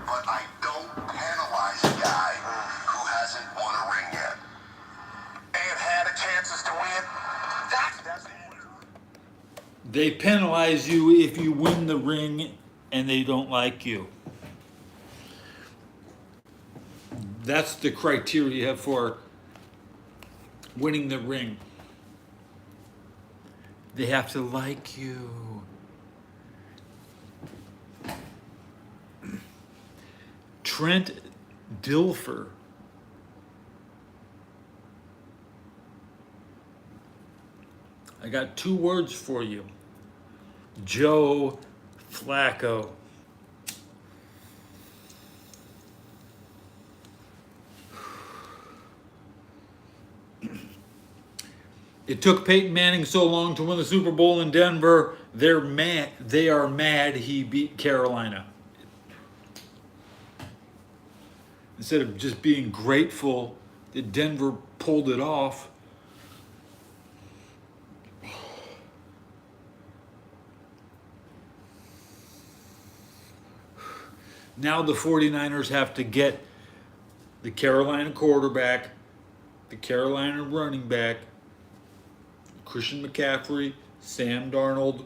but I don't penalize a guy who hasn't won a ring yet. And had a chances to win. That's They penalize you if you win the ring and they don't like you. That's the criteria for winning the ring. They have to like you. Trent Dilfer. I got 2 words for you. Joe Flacco. It took Peyton Manning so long to win the Super Bowl in Denver. They're mad. They are mad he beat Carolina. Instead of just being grateful that Denver pulled it off, now the 49ers have to get the Carolina quarterback, the Carolina running back, Christian McCaffrey, Sam Darnold,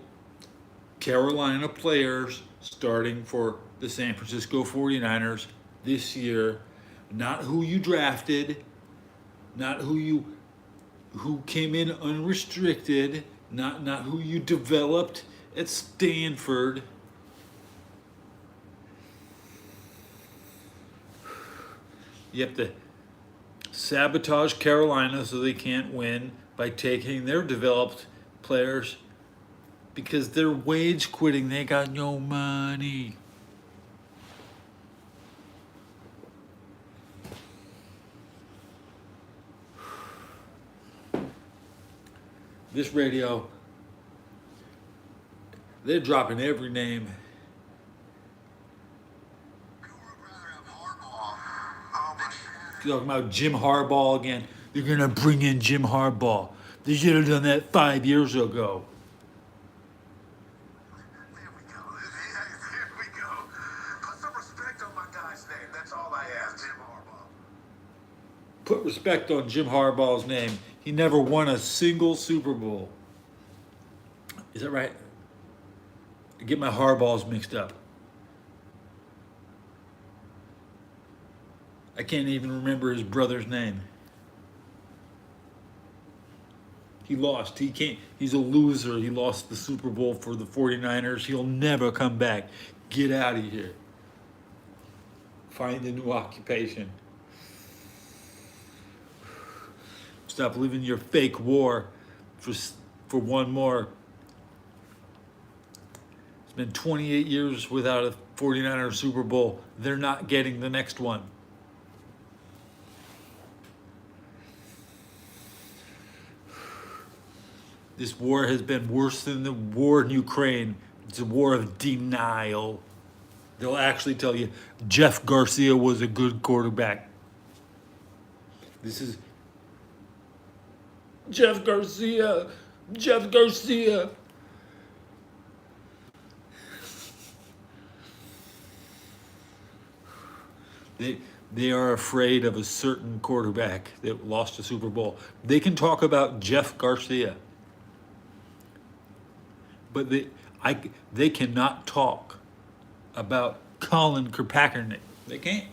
Carolina players starting for the San Francisco 49ers this year. Not who you drafted, not who came in unrestricted, not who you developed at Stanford. You have to sabotage Carolina so they can't win by taking their developed players because they're wage quitting. They got no money. This radio, they're dropping every name. Talking about Jim Harbaugh again. They're going to bring in Jim Harbaugh. They should have done that 5 years ago. There we go. Put some respect on my guy's name. That's all I ask, Jim Harbaugh. Put respect on Jim Harbaugh's name. He never won a single Super Bowl. Is that right? I get my Harbaughs mixed up. I can't even remember his brother's name. He lost. He can't. He's a loser. He lost the Super Bowl for the 49ers. He'll never come back. Get out of here. Find a new occupation. Stop living your fake war for one more. It's been 28 years without a 49ers Super Bowl. They're not getting the next one. This war has been worse than the war in Ukraine. It's a war of denial. They'll actually tell you Jeff Garcia was a good quarterback. This is Jeff Garcia. Jeff Garcia. They are afraid of a certain quarterback that lost a Super Bowl. They can talk about Jeff Garcia, but they cannot talk about Colin Kaepernick. They can't.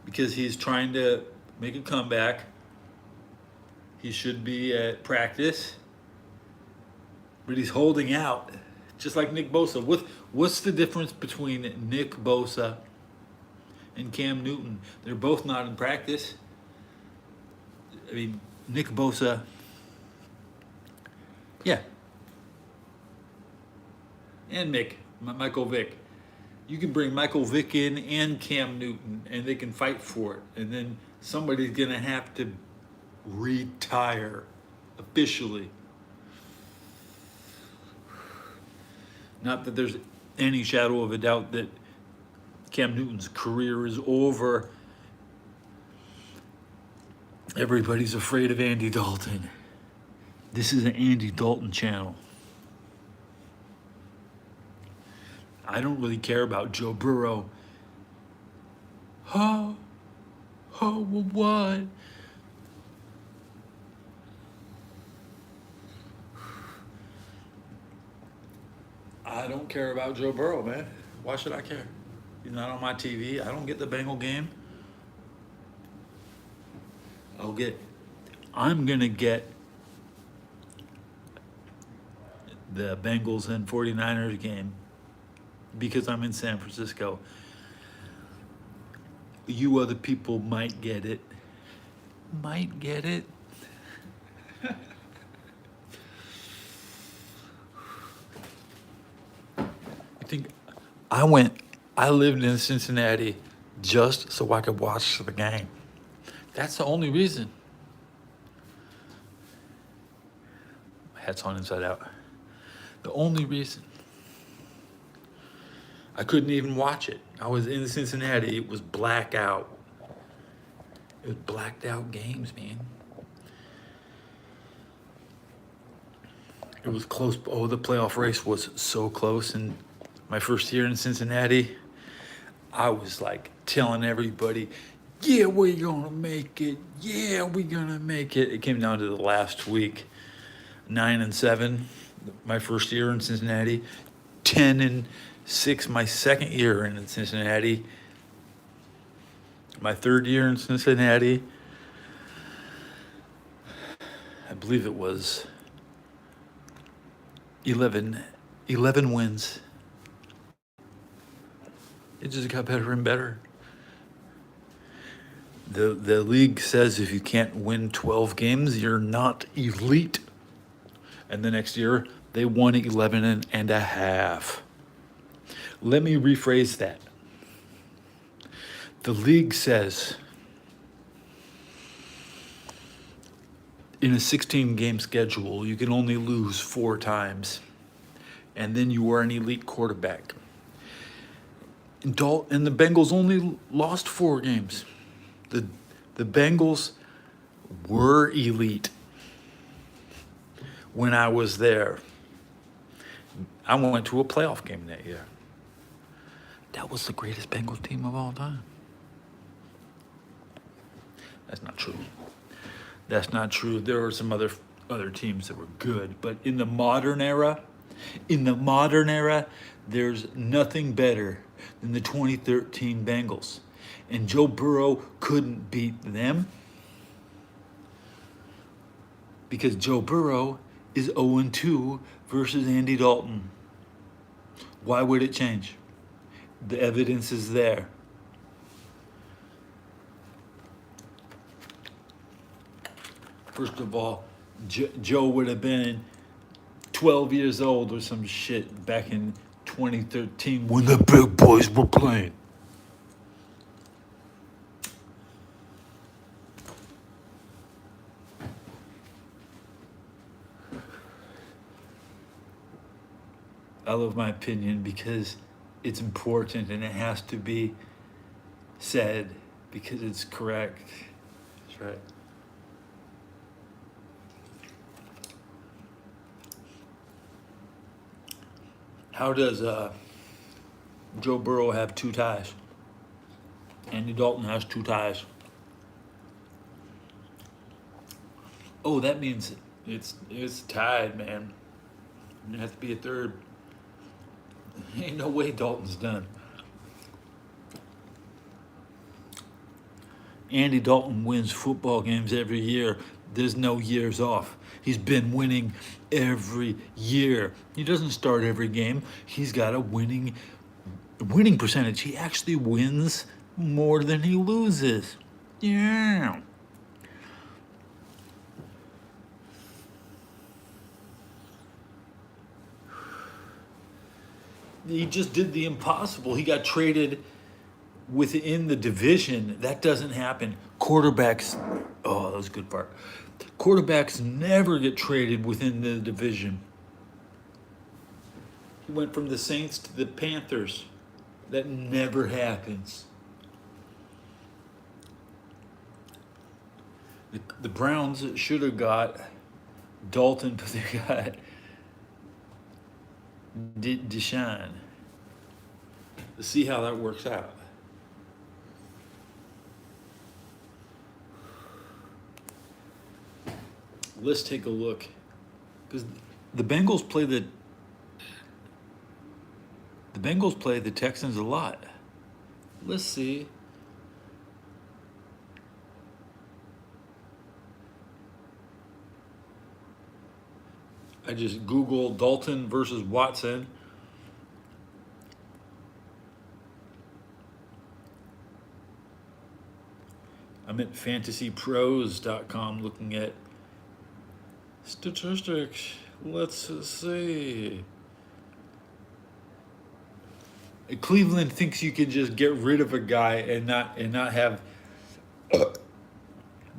Because he's trying to make a comeback. He should be at practice, but he's holding out, just like Nick Bosa. What's the difference between Nick Bosa and Cam Newton? They're both not in practice. I mean, Nick Bosa, yeah, and Michael Vick. You can bring Michael Vick in and Cam Newton, and they can fight for it. And then somebody's going to have to retire officially. Not that there's any shadow of a doubt that Cam Newton's career is over. Everybody's afraid of Andy Dalton. This is an Andy Dalton channel. I don't really care about Joe Burrow. Oh, what? I don't care about Joe Burrow, man. Why should I care? He's not on my TV. I don't get the Bengal game. I'm gonna get the Bengals and 49ers game because I'm in San Francisco. You other people might get it. Might get it. I think I lived in Cincinnati just so I could watch the game. That's the only reason. My hat's on inside out. The only reason. I couldn't even watch it. I was in Cincinnati. It was blackout. It was blacked out games, man. It was close. Oh, the playoff race was so close. And my first year in Cincinnati, I was like telling everybody, yeah, we're going to make it. Yeah, we're going to make it. It came down to the last week, 9-7, my first year in Cincinnati, 10-6, my second year in Cincinnati, my third year in Cincinnati. I believe it was 11 wins. It just got better and better. The league says if you can't win 12 games, you're not elite. And the next year, they won 11 and a half. Let me rephrase that. The league says in a 16-game schedule, you can only lose 4 times. And then you are an elite quarterback. And the Bengals only lost 4 games. The Bengals were elite when I was there. I went to a playoff game that year. That was the greatest Bengals team of all time. That's not true. That's not true. There were some other teams that were good, but in the modern era, there's nothing better than the 2013 Bengals. And Joe Burrow couldn't beat them because Joe Burrow is 0-2 versus Andy Dalton. Why would it change? The evidence is there. First of all, Joe would have been 12 years old or some shit back in 2013 when the big boys were playing. I love my opinion because it's important and it has to be said because it's correct. That's right. How does Joe Burrow have 2 ties? Andy Dalton has 2 ties. Oh, that means it's tied, man. It has to be a third. Ain't no way Dalton's done. Andy Dalton wins football games every year. There's no years off. He's been winning every year. He doesn't start every game. He's got a winning percentage. He actually wins more than he loses. Yeah. He just did the impossible. He got traded within the division. That doesn't happen. Quarterbacks, oh, that was a good part. Quarterbacks never get traded within the division. He went from the Saints to the Panthers. That never happens. The Browns should have got Dalton, but they got Deshaun. to see how that works out. Let's take a look, because the Bengals play the Texans a lot. Let's see. I just Googled Dalton versus Watson. I'm at fantasypros.com looking at statistics. Let's see. Cleveland thinks you can just get rid of a guy and not have.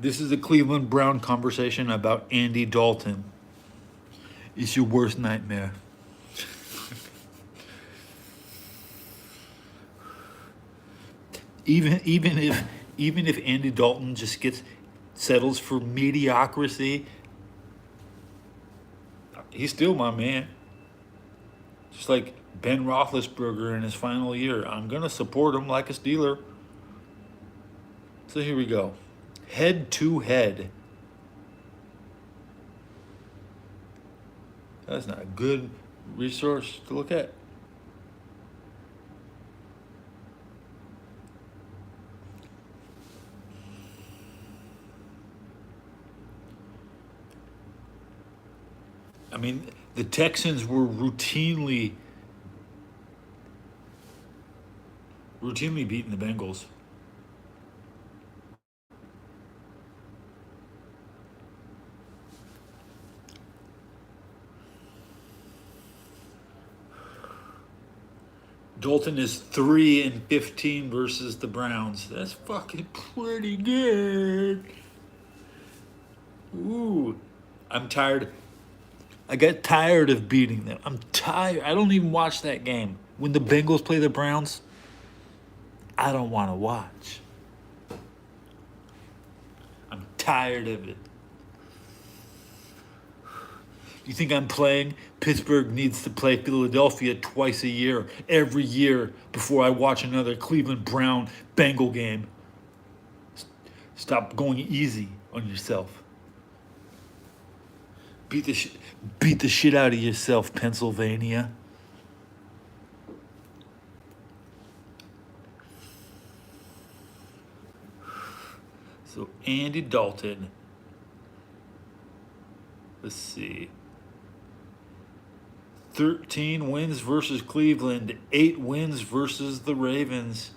This is a Cleveland Brown conversation about Andy Dalton. It's your worst nightmare. Even if Andy Dalton just settles for mediocrity, he's still my man. Just like Ben Roethlisberger in his final year, I'm gonna support him like a Steeler. So here we go, head to head. That's not a good resource to look at. I mean, the Texans were routinely beating the Bengals. Dalton is 3-15 versus the Browns. That's fucking pretty good. Ooh, I'm tired. I got tired of beating them. I'm tired. I don't even watch that game. When the Bengals play the Browns, I don't want to watch. I'm tired of it. You think I'm playing? Pittsburgh needs to play Philadelphia twice a year, every year, before I watch another Cleveland Brown Bengal game. Stop going easy on yourself. Beat the shit out of yourself, Pennsylvania. So Andy Dalton. Let's see. 13 wins versus Cleveland, 8 wins versus the Ravens,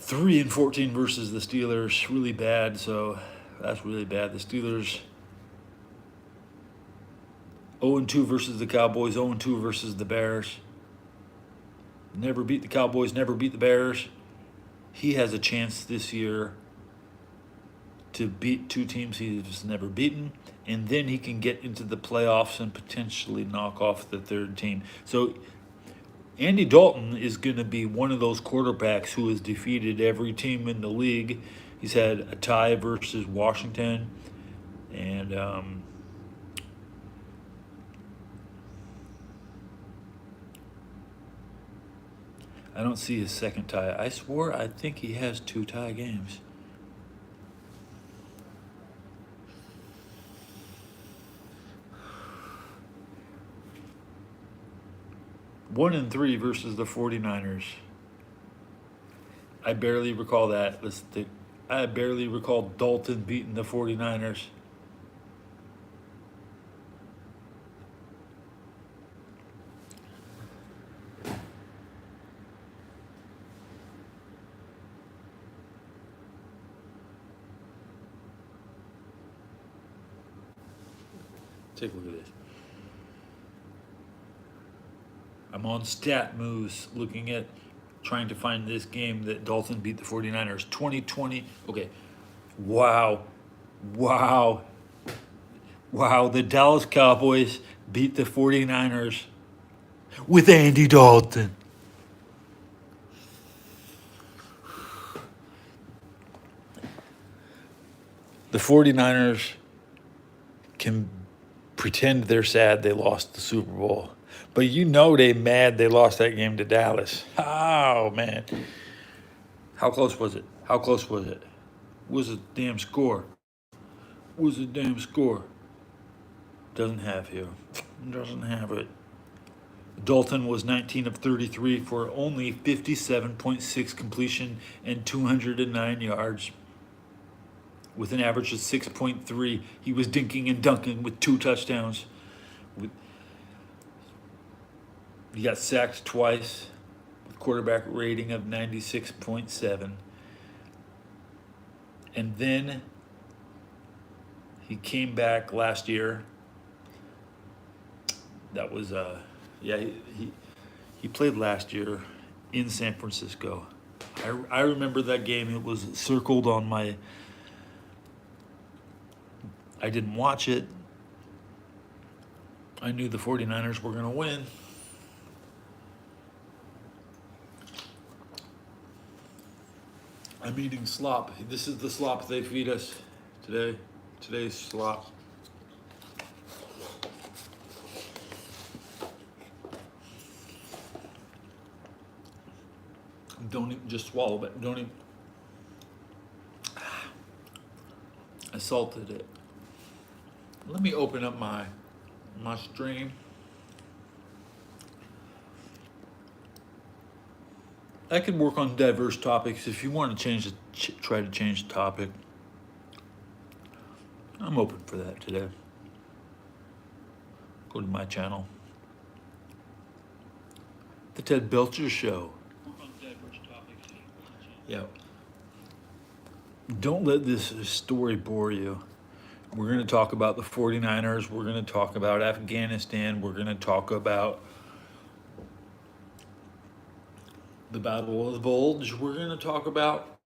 3-14 versus the Steelers. Really bad, so that's really bad. The Steelers 0-2 versus the Cowboys, 0-2 versus the Bears. Never beat the Cowboys, never beat the Bears. He has a chance this year to beat two teams he's never beaten, and then he can get into the playoffs and potentially knock off the third team. So Andy Dalton is going to be one of those quarterbacks who has defeated every team in the league. He's had a tie versus Washington, and I don't see his second tie. I think he has 2 tie games. One and 3 versus the 49ers. I barely recall that. I barely recall Dalton beating the 49ers. Take a look at this. I'm on Stat Moves looking at trying to find this game that Dalton beat the 49ers. 2020. Okay. Wow. The Dallas Cowboys beat the 49ers with Andy Dalton. The 49ers can pretend they're sad they lost the Super Bowl. But you know they mad they lost that game to Dallas. Oh man. How close was it? How close was it? What was the damn score? What was the damn score? Doesn't have here. Doesn't have it. Dalton was 19 of 33 for only 57.6 completion and 209 yards with an average of 6.3. He was dinking and dunking with 2 touchdowns. He got sacked twice with quarterback rating of 96.7. And then he came back last year. That was he played last year in San Francisco. I remember that game. It was circled on my. I didn't watch it. I knew the 49ers were going to win. I'm eating slop. This is the slop they feed us today. Today's slop. Don't even, just swallow it. Don't even. I salted it. Let me open up my stream. I could work on diverse topics. If you want to try to change the topic, I'm open for that today. Go to my channel, The Ted Belcher Show. Yeah. Don't let this story bore you. We're going to talk about the 49ers. We're going to talk about Afghanistan. We're going to talk about the Battle of the Bulge. We're going to talk about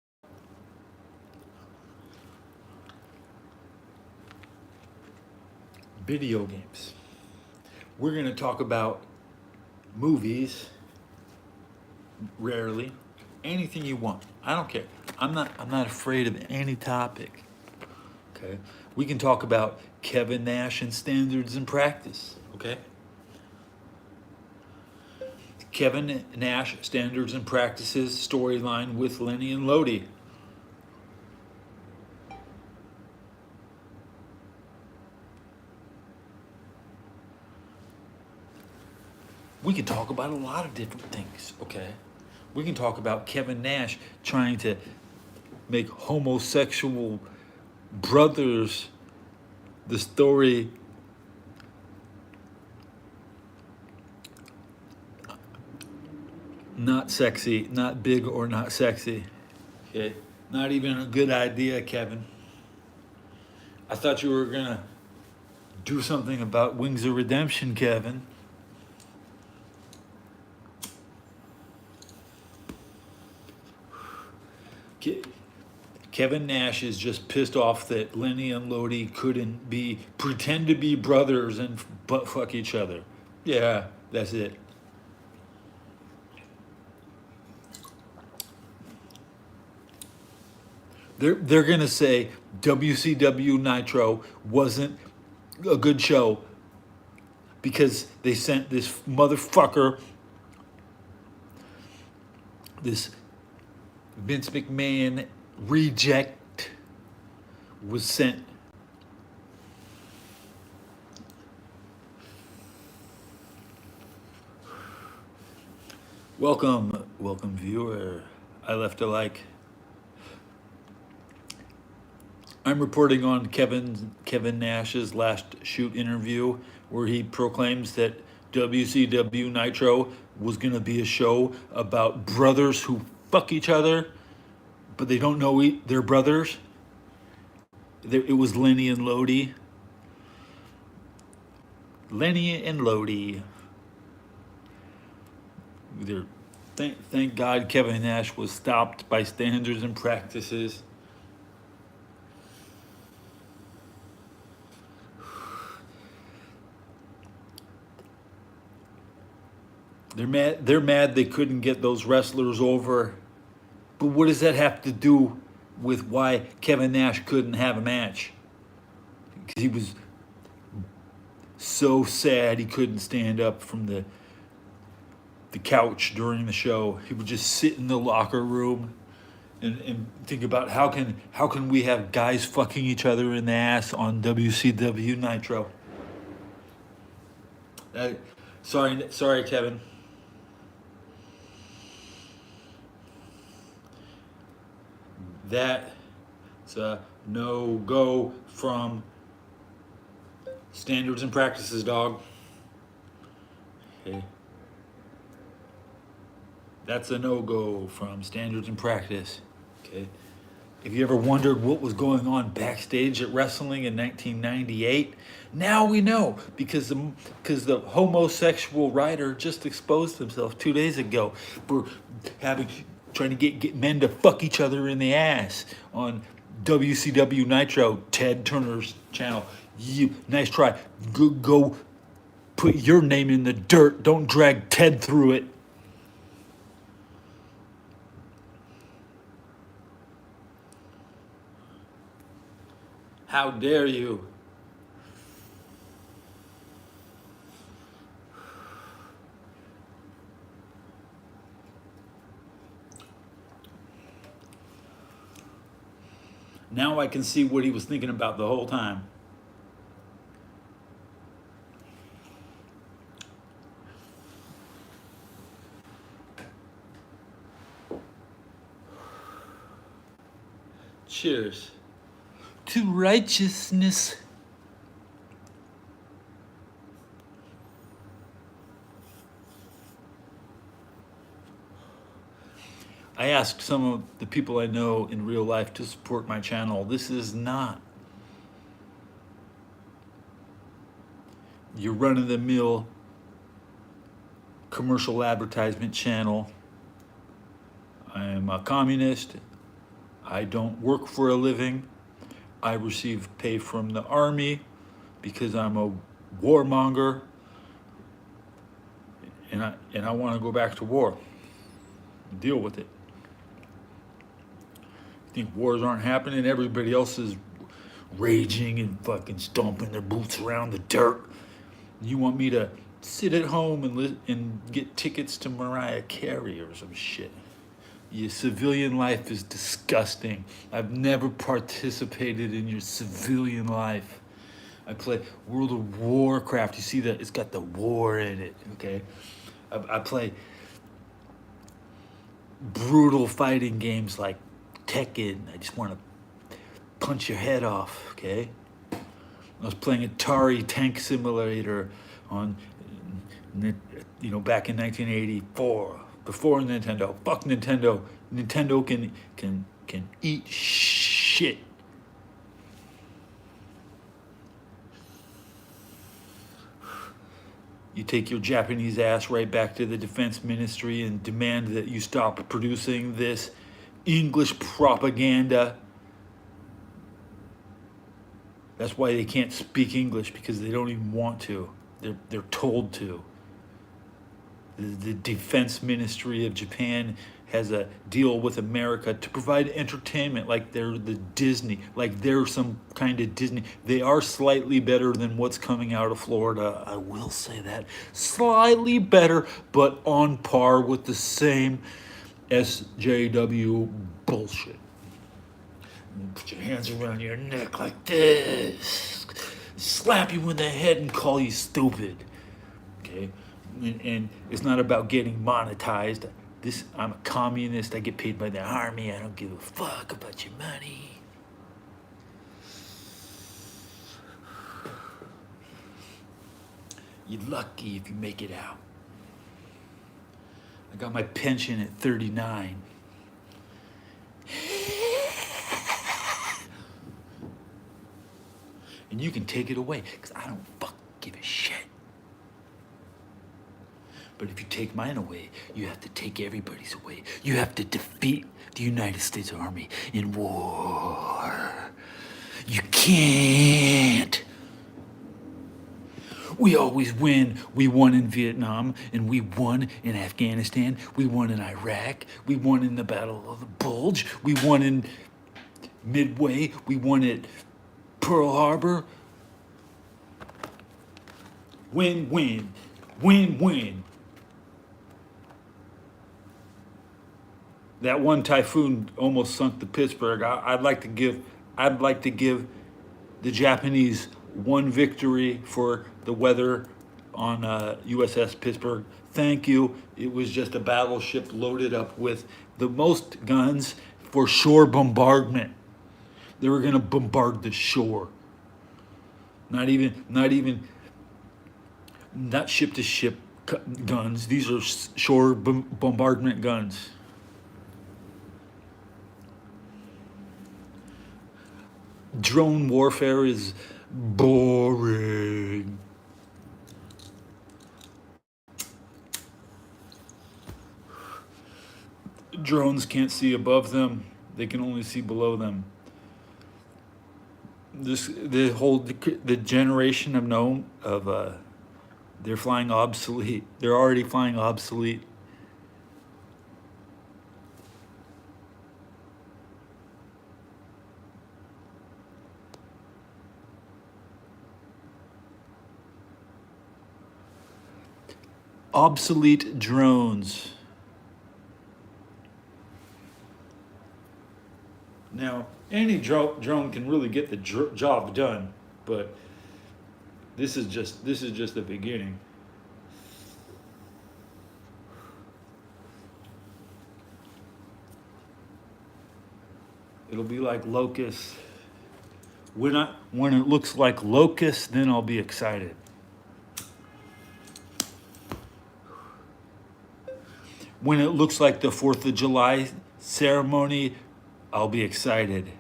video games. We're going to talk about movies. Rarely. Anything you want. I don't care. I'm not afraid of any topic. Okay? We can talk about Kevin Nash and standards and practice. Okay? Kevin Nash standards and practices storyline with Lenny and Lodi. We can talk about a lot of different things, okay? We can talk about Kevin Nash trying to make homosexual brothers the story not sexy, not big or not sexy. Okay? Not even a good idea, Kevin. I thought you were gonna do something about Wings of Redemption, Kevin. Kevin Nash is just pissed off that Lenny and Lodi couldn't pretend to be brothers and butt fuck each other. Yeah, that's it. They're gonna say WCW Nitro wasn't a good show because they sent this motherfucker, this Vince McMahon reject was sent. Welcome viewer. I left a like. I'm reporting on Kevin Nash's last shoot interview where he proclaims that WCW Nitro was going to be a show about brothers who fuck each other, but they don't know they're brothers. It was Lenny and Lodi. Lenny and Lodi. Thank God Kevin Nash was stopped by standards and practices. They're mad they couldn't get those wrestlers over. But what does that have to do with why Kevin Nash couldn't have a match? Because he was so sad he couldn't stand up from the couch during the show. He would just sit in the locker room and think about how can we have guys fucking each other in the ass on WCW Nitro. Sorry, Kevin. That's a no-go from standards and practices, dog. Okay. That's a no-go from standards and practice. Okay. If you ever wondered what was going on backstage at wrestling in 1998, now we know because the homosexual writer just exposed himself 2 days ago for trying to get men to fuck each other in the ass on WCW Nitro, Ted Turner's channel. Nice try. Go put your name in the dirt. Don't drag Ted through it. How dare you? Now I can see what he was thinking about the whole time. Cheers to righteousness. I asked some of the people I know in real life to support my channel. This is not your run-of-the-mill commercial advertisement channel. I am a communist. I don't work for a living. I receive pay from the army because I'm a warmonger, and I want to go back to war. Deal with it. You think wars aren't happening? Everybody else is raging and fucking stomping their boots around the dirt. You want me to sit at home and get tickets to Mariah Carey or some shit? Your civilian life is disgusting. I've never participated in your civilian life. I play World of Warcraft. You see that? It's got the war in it, okay? I play brutal fighting games like Tekken. I just want to punch your head off, okay? I was playing Atari Tank Simulator on, back in 1984. Before Nintendo. Fuck Nintendo. Nintendo can eat shit. You take your Japanese ass right back to the defense ministry and demand that you stop producing this English propaganda. That's why they can't speak English, because they don't even want to. They're told to. The Defense Ministry of Japan has a deal with America to provide entertainment, like they're the Disney, like they're some kind of Disney. They are slightly better than what's coming out of Florida. I will say that. Slightly better, but on par with the same SJW bullshit. Put your hands around your neck like this. Slap you in the head and call you stupid. Okay? And it's not about getting monetized. I'm a communist. I get paid by the army. I don't give a fuck about your money. You're lucky if you make it out. I got my pension at 39. And you can take it away, because I don't fuck give a shit. But if you take mine away, you have to take everybody's away. You have to defeat the United States Army in war. You can't. We always win. We won in Vietnam, and we won in Afghanistan. We won in Iraq. We won in the Battle of the Bulge. We won in Midway. We won at Pearl Harbor. Win-win. Win-win. That one typhoon almost sunk the Pittsburgh. I'd like to give the Japanese one victory for the weather on USS Pittsburgh. Thank you. It was just a battleship loaded up with the most guns for shore bombardment. They were going to bombard the shore. Not ship to ship guns. These are shore bombardment guns. Drone warfare is boring. Drones can't see above them. They can only see below them. The generation they're flying obsolete. They're already flying obsolete. Obsolete drones. Now, any drone can really get the job done, but this is just the beginning. It'll be like locusts. When it looks like locusts, then I'll be excited. When it looks like the 4th of July ceremony, I'll be excited.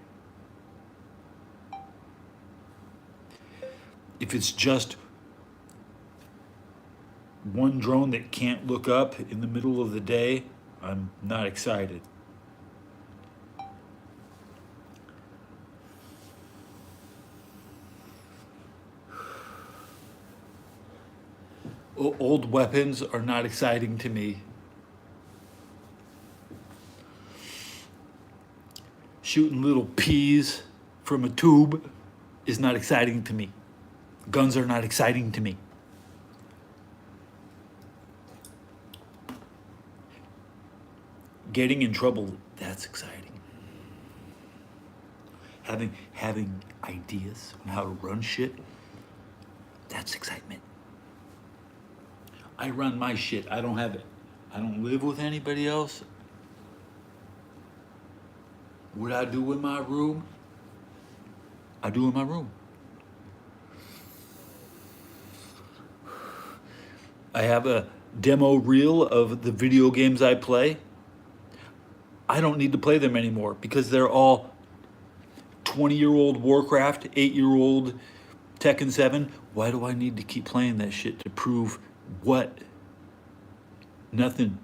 If it's just one drone that can't look up in the middle of the day, I'm not excited. Old weapons are not exciting to me. Shooting little peas from a tube is not exciting to me. Guns are not exciting to me. Getting in trouble, that's exciting. Having ideas on how to run shit, that's excitement. I run my shit. I don't have it. I don't live with anybody else. What I do in my room, I do in my room. I have a demo reel of the video games I play. I don't need to play them anymore because they're all 20-year-old Warcraft, 8-year-old Tekken 7. Why do I need to keep playing that shit to prove what? Nothing.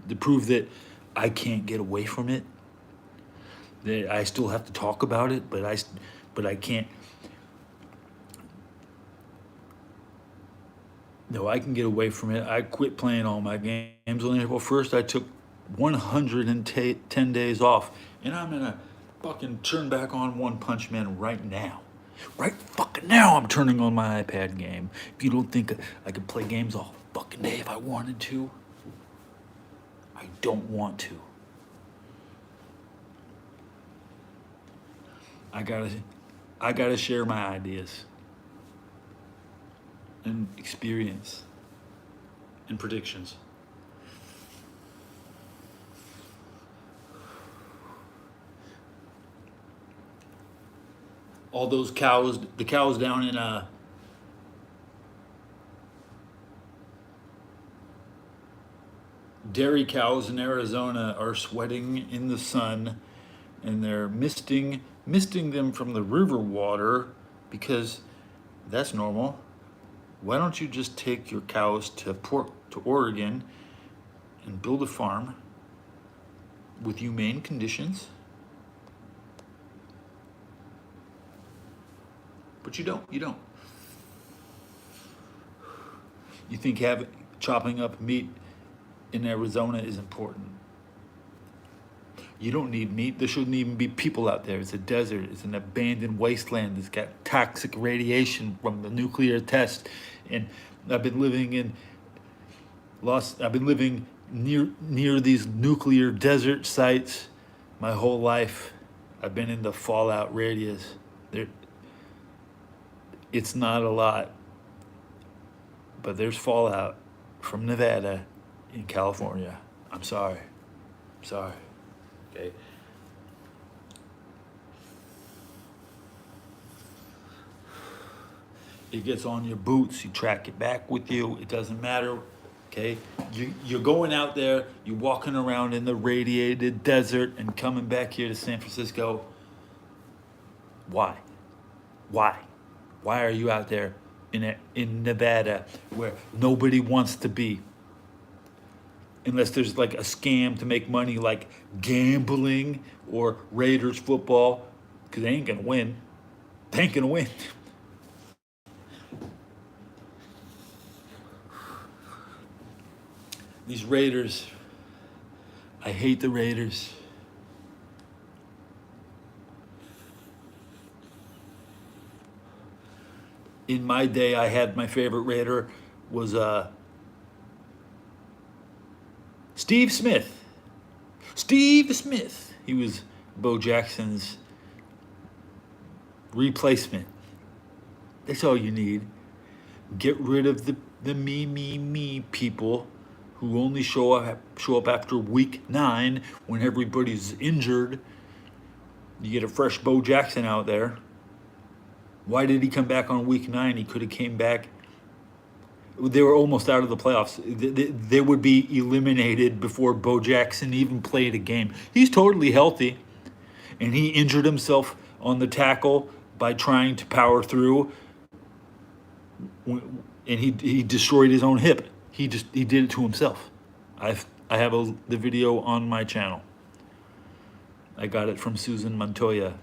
To prove that I can't get away from it. That I still have to talk about it, but I can't. No, I can get away from it. I quit playing all my games on April 1st. I took 110 days off, and I'm gonna fucking turn back on One Punch Man right now. Right fucking now, I'm turning on my iPad game. If you don't think I could play games all fucking day if I wanted to, I don't want to. I gotta share my ideas and experience and predictions. All those cows, the cows down in dairy cows in Arizona are sweating in the sun, and they're misting them from the river water because that's normal. Why don't you just take your cows to Oregon and build a farm with humane conditions? But you don't. You think chopping up meat in Arizona is important. You don't need meat. There shouldn't even be people out there. It's a desert. It's an abandoned wasteland. It's got toxic radiation from the nuclear test. And I've been living in I've been living near these nuclear desert sites my whole life. I've been in the fallout radius. There, it's not a lot, but there's fallout from Nevada in California. I'm sorry. Sorry. Okay. It gets on your boots, you track it back with you, it doesn't matter. Okay? You're going out there, you're walking around in the radiated desert and coming back here to San Francisco. Why? Why? Why are you out there in Nevada where nobody wants to be? Unless there's like a scam to make money like gambling or Raiders football, because they ain't gonna win. They ain't gonna win. These Raiders, I hate the Raiders. In my day, I had my favorite Raider was Steve Smith. Steve Smith. He was Bo Jackson's replacement. That's all you need. Get rid of the me people who only show up after week 9 when everybody's injured. You get a fresh Bo Jackson out there. Why did he come back on week 9? He could have came back. They were almost out of the playoffs. They would be eliminated before Bo Jackson even played a game. He's totally healthy, and he injured himself on the tackle by trying to power through, and he destroyed his own hip. He did it to himself. I have the video on my channel. I got it from Susan Montoya.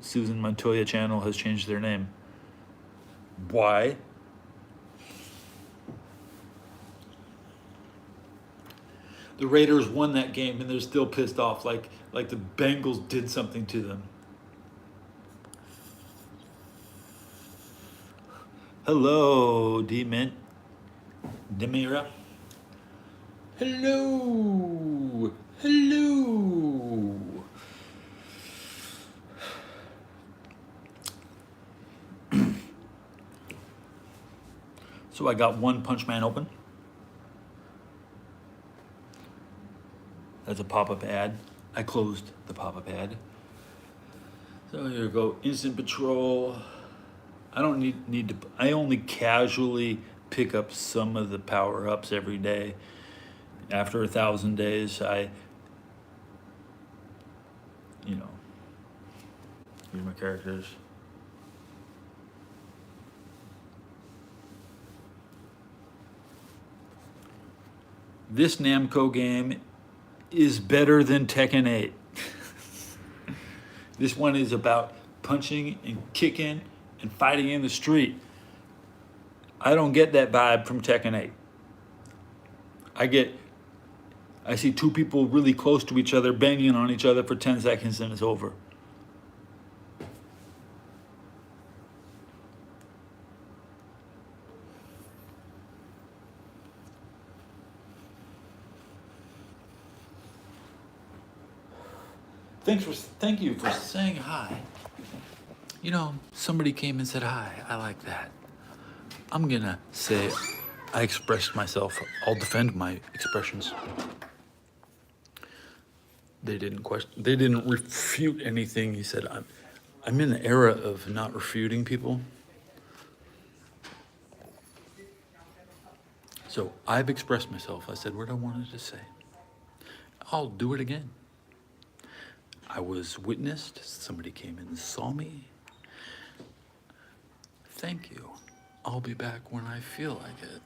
Susan Montoya channel has changed their name. Why? The Raiders won that game and they're still pissed off, like the Bengals did something to them. Hello, D-Mint. Demira. Hello. Hello. So I got one Punch Man open. That's a pop-up ad. I closed the pop-up ad. So here we go. Instant Patrol. I don't need to. I only casually pick up some of the power-ups every day. After 1,000 days, here's my characters. This Namco game is better than Tekken 8. This one is about punching and kicking and fighting in the street. I don't get that vibe from Tekken 8. I see two people really close to each other banging on each other for 10 seconds and it's over. Thank you for saying hi. Somebody came and said hi. I like that. I'm gonna say I expressed myself. I'll defend my expressions. They didn't refute anything. He said, I'm in an era of not refuting people. So I've expressed myself. I said what I wanted to say. I'll do it again. I was witnessed. Somebody came and saw me. Thank you. I'll be back when I feel like it.